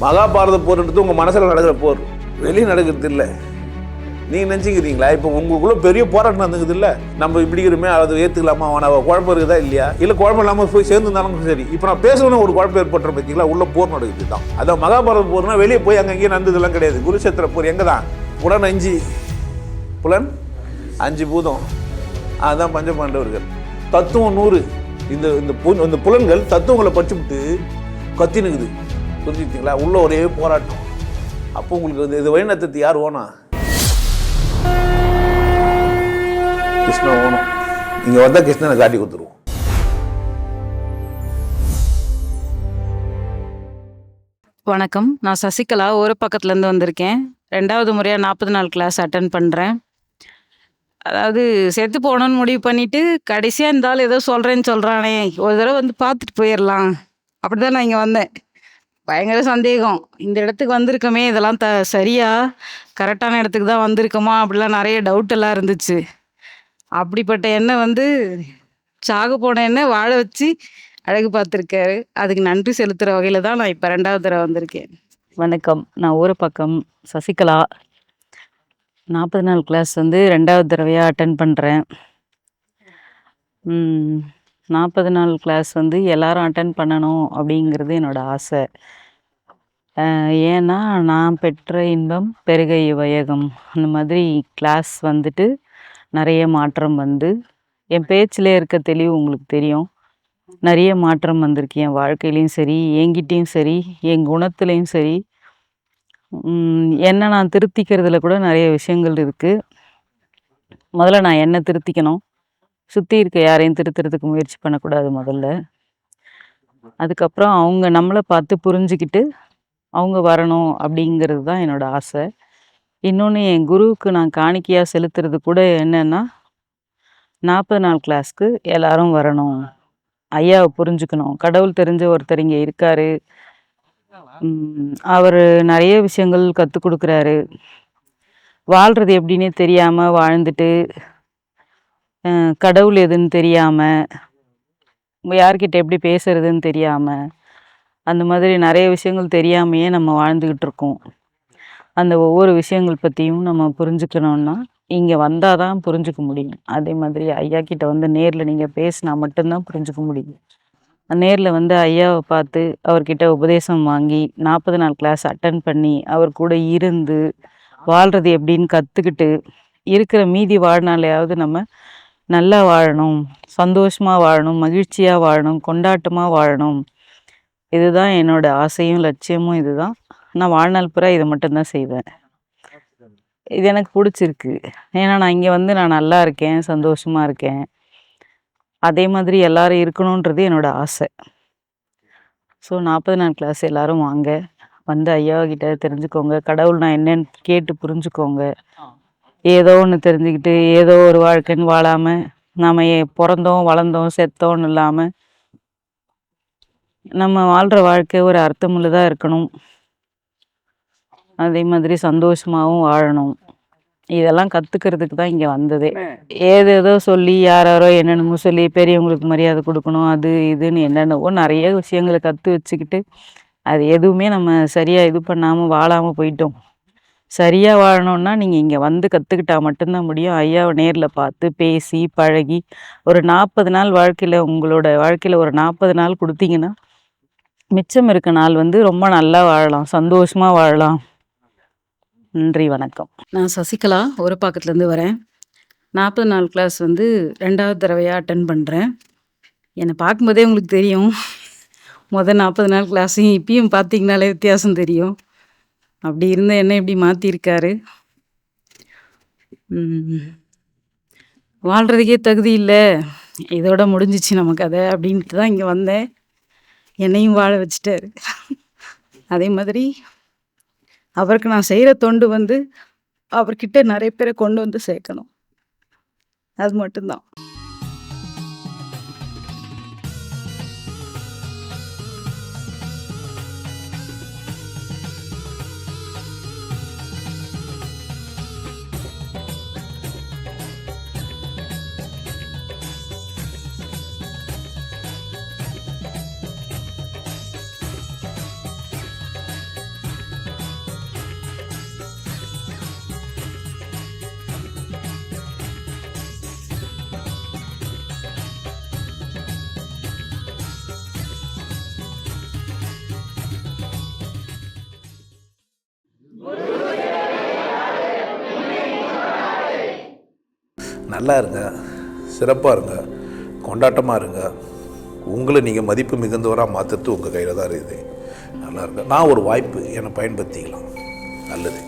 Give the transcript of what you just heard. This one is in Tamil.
மகாபாரத போர்ன்றது உங்கள் மனசில் நடக்கிற போர், வெளியே நடக்கிறது இல்லை. நீங்கள் நினச்சிக்கிறீங்களா இப்போ உங்களுக்குள்ள பெரிய போராட்டம் நடந்துக்குது இல்லை, நம்ம இப்படிக்கிறோமே அதை ஏற்றுக்கலாமா, அவனை குழப்பம் இருக்குதா இல்லையா, இல்லை குழப்பம் இல்லாமல் போய் சேர்ந்துருந்தாலும் சரி. இப்போ நான் பேசணும்னு ஒரு குழப்பம் ஏற்பட்டுற பார்த்தீங்களா, உள்ள போர் நடக்குது தான். அதான் மகாபாரத போர்னா வெளியே போய் அங்கேயும் நடந்ததெல்லாம் கிடையாது. குருஷேத்திர போர் எங்கே தான், புலன் 5 பூதம், அதுதான் பஞ்சபாண்டவர்கள். தத்துவம் 100. இந்த புலன்கள் தத்துவங்களை படிச்சுவிட்டு கத்தினுக்குது, புரிஞ்சுக்கிட்டீங்களா? உள்ள ஒரே போராட்டம். அப்போ உங்களுக்கு இது வழிநடத்துறது யார் ஓனா? கிருஷ்ணன் ஓணும். இங்கே வந்தால் கிருஷ்ணனை காட்டி கொடுத்துருவோம். வணக்கம், நான் சசிகலா ஒரு பக்கத்துலேருந்து வந்திருக்கேன். 2வது முறையாக 40 நாள் கிளாஸ் அட்டன் பண்ணுறேன். அதாவது செத்து போகணுன்னு முடிவு பண்ணிவிட்டு கடைசியாக இந்த ஆள் ஏதோ சொல்கிறேன்னு சொல்கிறானே, ஒரு தடவை வந்து பார்த்துட்டு போயிடலாம் அப்படி தான் நான் இங்கே வந்தேன். பயங்கர சந்தேகம், இந்த இடத்துக்கு வந்திருக்கோமே, இதெல்லாம் சரியா கரெக்டான இடத்துக்கு தான் வந்திருக்கோமா அப்படிலாம் நிறைய டவுட் எல்லாம் இருந்துச்சு. அப்படிப்பட்ட எண்ணெய் வந்து சாக போன எண்ணெய் வாழ வச்சு அழகு பார்த்துருக்காரு. அதுக்கு நன்றி செலுத்துகிற வகையில் தான் நான் இப்போ 2வது தடவை வந்திருக்கேன். வணக்கம், நான் ஊர் பக்கம் சசிகலா. 40 நாள் கிளாஸ் வந்து 2வது தடவையாக அட்டன் பண்ணுறேன். 40 நாள் கிளாஸ் வந்து எல்லாரும் அட்டன் பண்ணணும் அப்படிங்கிறது என்னோடய ஆசை. ஏன்னா நான் பெற்ற இன்பம் பெருகை வையகம், அந்த மாதிரி கிளாஸ் வந்துட்டு நிறைய மாற்றம் வந்து என் பேச்சில் இருக்க தெளிவு உங்களுக்கு தெரியும். நிறைய மாற்றம் வந்திருக்கு என் வாழ்க்கையிலையும் சரி, என்கிட்டையும் சரி, என் குணத்துலேயும் சரி. என்னை நான் திருத்திக்கிறதுல கூட நிறைய விஷயங்கள் இருக்குது. முதல்ல நான் என்னை திருத்திக்கணும், சுற்றி இருக்க யாரையும் திருத்துறதுக்கு முயற்சி பண்ணக்கூடாது முதல்ல. அதுக்கப்புறம் அவங்க நம்மளை பார்த்து புரிஞ்சுக்கிட்டு அவங்க வரணும் அப்படிங்கிறது தான் என்னோடய ஆசை. இன்னொன்று, என் குருவுக்கு நான் காணிக்கையாக செலுத்துறது கூட என்னென்னா, 40 நாள் கிளாஸ்க்கு எல்லாரும் வரணும், ஐயாவை புரிஞ்சுக்கணும். கடவுள் தெரிஞ்ச ஒருத்தர் இங்கே இருக்கார், அவர் நிறைய விஷயங்கள் கற்றுக் கொடுக்குறாரு. வாழ்கிறது எப்படின்னே தெரியாமல் வாழ்ந்துட்டு, கடவுள் எதுன்னு தெரியாமல், யார்கிட்ட எப்படி பேசுறதுன்னு தெரியாமல், அந்த மாதிரி நிறைய விஷயங்கள் தெரியாமையே நம்ம வாழ்ந்துக்கிட்டு இருக்கோம். அந்த ஒவ்வொரு விஷயங்கள் பற்றியும் நம்ம புரிஞ்சுக்கணுன்னா இங்கே வந்தால் தான் புரிஞ்சுக்க முடியும். அதே மாதிரி ஐயா கிட்ட வந்து நேரில் நீங்கள் பேசினா மட்டும்தான் புரிஞ்சுக்க முடியும். நேரில் வந்து ஐயாவை பார்த்து அவர்கிட்ட உபதேசம் வாங்கி 40 நாள் கிளாஸ் அட்டன் பண்ணி அவர் கூட இருந்து வாழ்கிறது எப்படின்னு கற்றுக்கிட்டு இருக்கிற மீதி வாழ்நாளையாவது நம்ம நல்லா வாழணும், சந்தோஷமாக வாழணும், மகிழ்ச்சியாக வாழணும், கொண்டாட்டமாக வாழணும். இதுதான் என்னோடய ஆசையும் லட்சியமும். இதுதான் நான் வாழ்நாள் பூரா இதை மட்டும்தான் செய்வேன். இது எனக்கு பிடிச்சிருக்கு. ஏன்னா நான் இங்கே வந்து நான் நல்லா இருக்கேன், சந்தோஷமாக இருக்கேன். அதே மாதிரி எல்லாரும் இருக்கணுன்றது என்னோடய ஆசை. ஸோ 40 நாள் கிளாஸ் எல்லோரும் வாங்க, வந்து ஐயாக்கிட்ட தெரிஞ்சுக்கோங்க, கடவுள்னா என்னன்னு கேட்டு புரிஞ்சுக்கோங்க. ஏதோ ஒன்று தெரிஞ்சுக்கிட்டு ஏதோ ஒரு வாழ்க்கைன்னு வாழாமல், நாம் பிறந்தோம் வளர்ந்தோம் செத்தோன்னு இல்லாமல் நம்ம வாழ்கிற வாழ்க்கை ஒரு அர்த்தமுள்ளதாக இருக்கணும். அதே மாதிரி சந்தோஷமாகவும் வாழணும். இதெல்லாம் கற்றுக்கிறதுக்கு தான் இங்கே வந்ததே. ஏதேதோ சொல்லி யாரோ என்னென்னமோ சொல்லி பெரியவங்களுக்கு மரியாதை கொடுக்கணும், அது இதுன்னு என்னென்னவோ நிறைய விஷயங்களை கற்று வச்சுக்கிட்டு அது எதுவுமே நம்ம சரியாக இது பண்ணாமல் வாழாமல் போயிட்டோம். சரியாக வாழணுன்னா நீங்கள் இங்கே வந்து கற்றுக்கிட்டா மட்டும்தான் முடியும். ஐயாவை நேரில் பார்த்து பேசி பழகி ஒரு 40 நாள் வாழ்க்கையில், உங்களோட வாழ்க்கையில் ஒரு 40 நாள் கொடுத்தீங்கன்னா மிச்சம் இருக்க நாள் வந்து ரொம்ப நல்லா வாழலாம், சந்தோஷமாக வாழலாம். நன்றி, வணக்கம். நான் சசிகலா ஒரு பக்கத்துலேருந்து வரேன். 40 நாள் கிளாஸ் வந்து 2வது தடவையாக அட்டன் பண்ணுறேன். என்னை பார்க்கும்போதே உங்களுக்கு தெரியும், 40 நாள் கிளாஸையும் இப்பயும் பார்த்தீங்கனாலே வித்தியாசம் தெரியும். அப்படி இருந்த என்ன இப்படி மாற்றிருக்காரு. வாழ்கிறதுக்கே தகுதி இல்லை, இதோட முடிஞ்சிச்சு நமக்கு அதை அப்படின்ட்டு தான் இங்கே வந்தேன். என்னையும் வாழ வச்சுட்டாரு. அதே மாதிரி அவருக்கு நான் செய்கிற தொண்டு வந்து அவர்கிட்ட நிறைய பேரை கொண்டு வந்து சேர்க்கணும், அது மட்டும்தான். நல்லா இருங்க, சிறப்பாக இருங்க, கொண்டாட்டமாக இருங்க. உங்களை நீங்கள் மதிப்பு மிகுந்தவராக மாற்றுறது உங்கள் கையில் தான் இருக்குது. நல்லா இருங்க. நான் ஒரு வாய்ப்பு என்னை பயன்படுத்திக்கலாம். நல்லது.